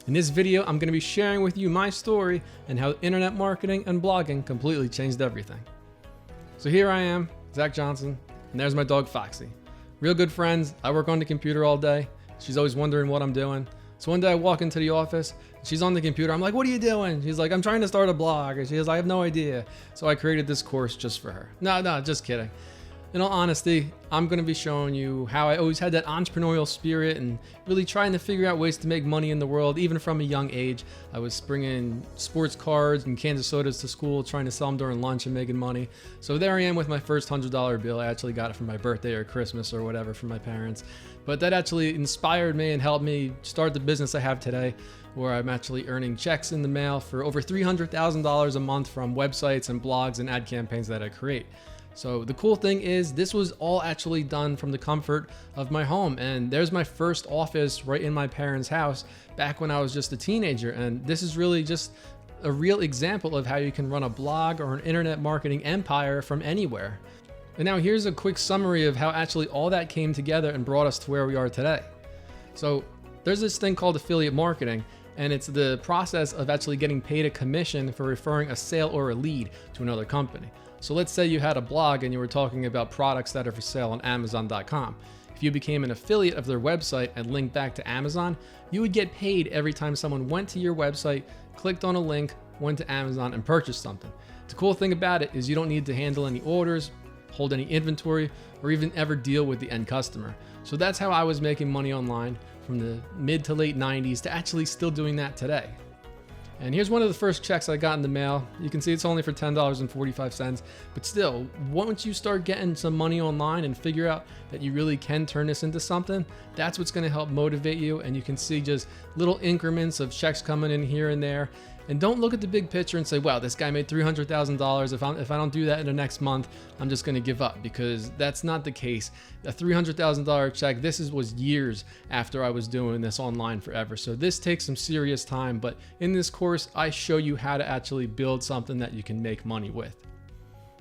In this video, I'm going to be sharing with you my story and how internet marketing and blogging completely changed everything. So here I am, Zach Johnson, and there's my dog Foxy. Real good friends. I work on the computer all day. She's always wondering what I'm doing. So one day I walk into the office, she's on the computer. I'm like, what are you doing? She's like, I'm trying to start a blog. And she's like, I have no idea. So I created this course just for her. No, just kidding. In all honesty, I'm going to be showing you how I always had that entrepreneurial spirit and really trying to figure out ways to make money in the world, even from a young age. I was bringing sports cards and cans of sodas to school, trying to sell them during lunch and making money. So there I am with my first $100 bill. I actually got it for my birthday or Christmas or whatever from my parents. But that actually inspired me and helped me start the business I have today, where I'm actually earning checks in the mail for over $300,000 a month from websites and blogs and ad campaigns that I create. So the cool thing is this was all actually done from the comfort of my home, and there's my first office right in my parents' house back when I was just a teenager. And this is really just a real example of how you can run a blog or an internet marketing empire from anywhere. And now here's a quick summary of how actually all that came together and brought us to where we are today. So there's this thing called affiliate marketing, and it's the process of actually getting paid a commission for referring a sale or a lead to another company. So let's say you had a blog and you were talking about products that are for sale on Amazon.com. If you became an affiliate of their website and linked back to Amazon, you would get paid every time someone went to your website, clicked on a link, went to Amazon, and purchased something. The cool thing about it is you don't need to handle any orders, hold any inventory, or even ever deal with the end customer. So that's how I was making money online from the mid to late 90s to actually still doing that today. And here's one of the first checks I got in the mail. You can see it's only for $10.45, but still, once you start getting some money online and figure out that you really can turn this into something, that's what's going to help motivate you. And you can see just little increments of checks coming in here and there. And don't look at the big picture and say, wow, this guy made $300,000. If I don't do that in the next month, I'm just going to give up, because that's not the case. A $300,000 check, was years after I was doing this online forever. So this takes some serious time, but in this course, I show you how to actually build something that you can make money with.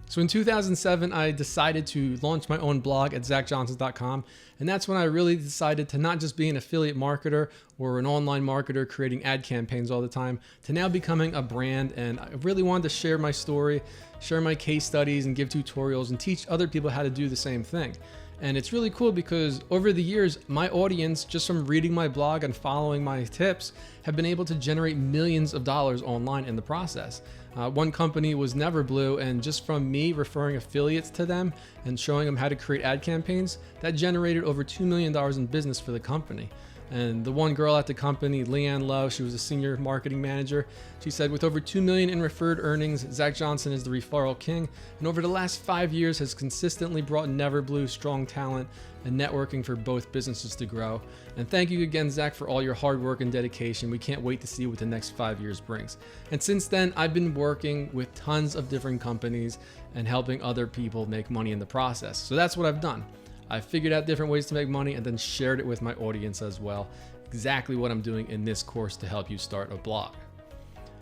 So in 2007, I decided to launch my own blog at zachjohnson.com. And that's when I really decided to not just be an affiliate marketer or an online marketer creating ad campaigns all the time, to now becoming a brand. And I really wanted to share my story, share my case studies, and give tutorials and teach other people how to do the same thing. And it's really cool because over the years, my audience, just from reading my blog and following my tips, have been able to generate millions of dollars online in the process. One company was Neverblue, and just from me referring affiliates to them and showing them how to create ad campaigns, that generated over $2 million in business for the company. And the one girl at the company, Leanne Lowe, she was a senior marketing manager. She said, with over $2 million in referred earnings, Zach Johnson is the referral king. And over the last 5 years has consistently brought Neverblue strong talent and networking for both businesses to grow. And thank you again, Zach, for all your hard work and dedication. We can't wait to see what the next 5 years brings. And since then, I've been working with tons of different companies and helping other people make money in the process. So that's what I've done. I figured out different ways to make money and then shared it with my audience as well. Exactly what I'm doing in this course to help you start a blog.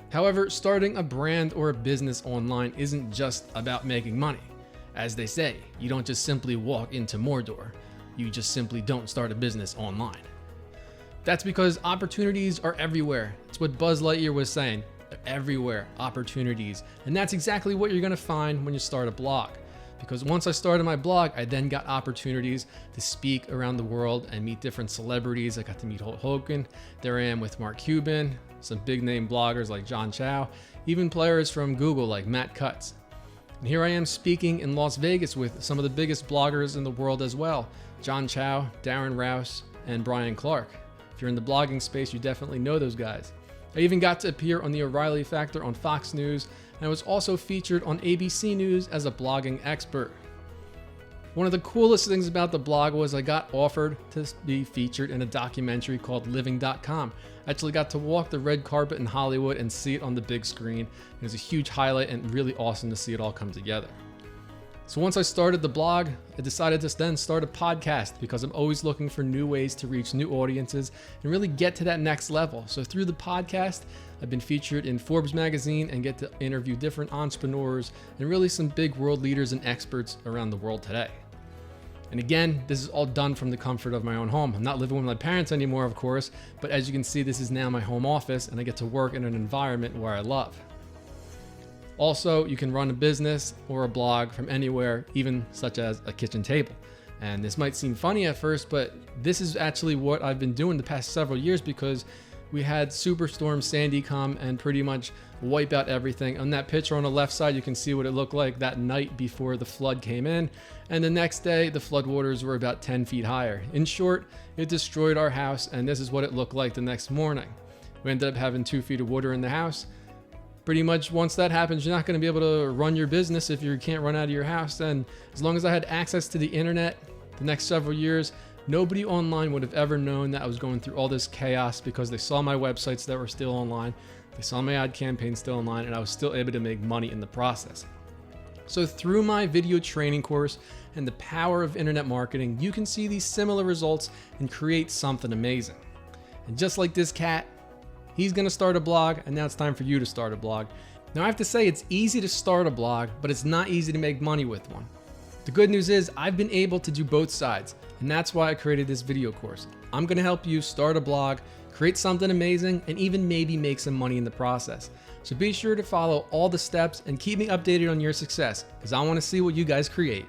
However, starting a brand or a business online isn't just about making money. As they say, you don't just simply walk into Mordor. You just simply don't start a business online. That's because opportunities are everywhere. It's what Buzz Lightyear was saying. They're everywhere, opportunities. And that's exactly what you're going to find when you start a blog. Because once I started my blog, I then got opportunities to speak around the world and meet different celebrities. I got to meet Hulk Hogan. There I am with Mark Cuban, some big name bloggers like John Chow, even players from Google like Matt Cutts. And here I am speaking in Las Vegas with some of the biggest bloggers in the world as well. John Chow, Darren Rouse, and Brian Clark. If you're in the blogging space, you definitely know those guys. I even got to appear on the O'Reilly Factor on Fox News, and I was also featured on ABC News as a blogging expert. One of the coolest things about the blog was I got offered to be featured in a documentary called Living.com. I actually got to walk the red carpet in Hollywood and see it on the big screen. It was a huge highlight and really awesome to see it all come together. So once I started the blog, I decided to then start a podcast because I'm always looking for new ways to reach new audiences and really get to that next level. So through the podcast, I've been featured in Forbes magazine and get to interview different entrepreneurs and really some big world leaders and experts around the world today. And again, this is all done from the comfort of my own home. I'm not living with my parents anymore, of course, but as you can see, this is now my home office and I get to work in an environment where I love. Also, you can run a business or a blog from anywhere, even such as a kitchen table. And this might seem funny at first, but this is actually what I've been doing the past several years because we had Superstorm Sandy come and pretty much wipe out everything. On that picture on the left side, you can see what it looked like that night before the flood came in. And the next day, the floodwaters were about 10 feet higher. In short, it destroyed our house, and this is what it looked like the next morning. We ended up having 2 feet of water in the house. Pretty much once that happens, you're not going to be able to run your business if you can't run out of your house. And as long as I had access to the internet the next several years, nobody online would have ever known that I was going through all this chaos because they saw my websites that were still online, they saw my ad campaign still online, and I was still able to make money in the process. So through my video training course and the power of internet marketing, you can see these similar results and create something amazing. And just like this cat, he's gonna start a blog, and now it's time for you to start a blog. Now I have to say it's easy to start a blog, but it's not easy to make money with one. The good news is I've been able to do both sides, and that's why I created this video course. I'm gonna help you start a blog, create something amazing, and even maybe make some money in the process. So be sure to follow all the steps and keep me updated on your success, because I wanna see what you guys create.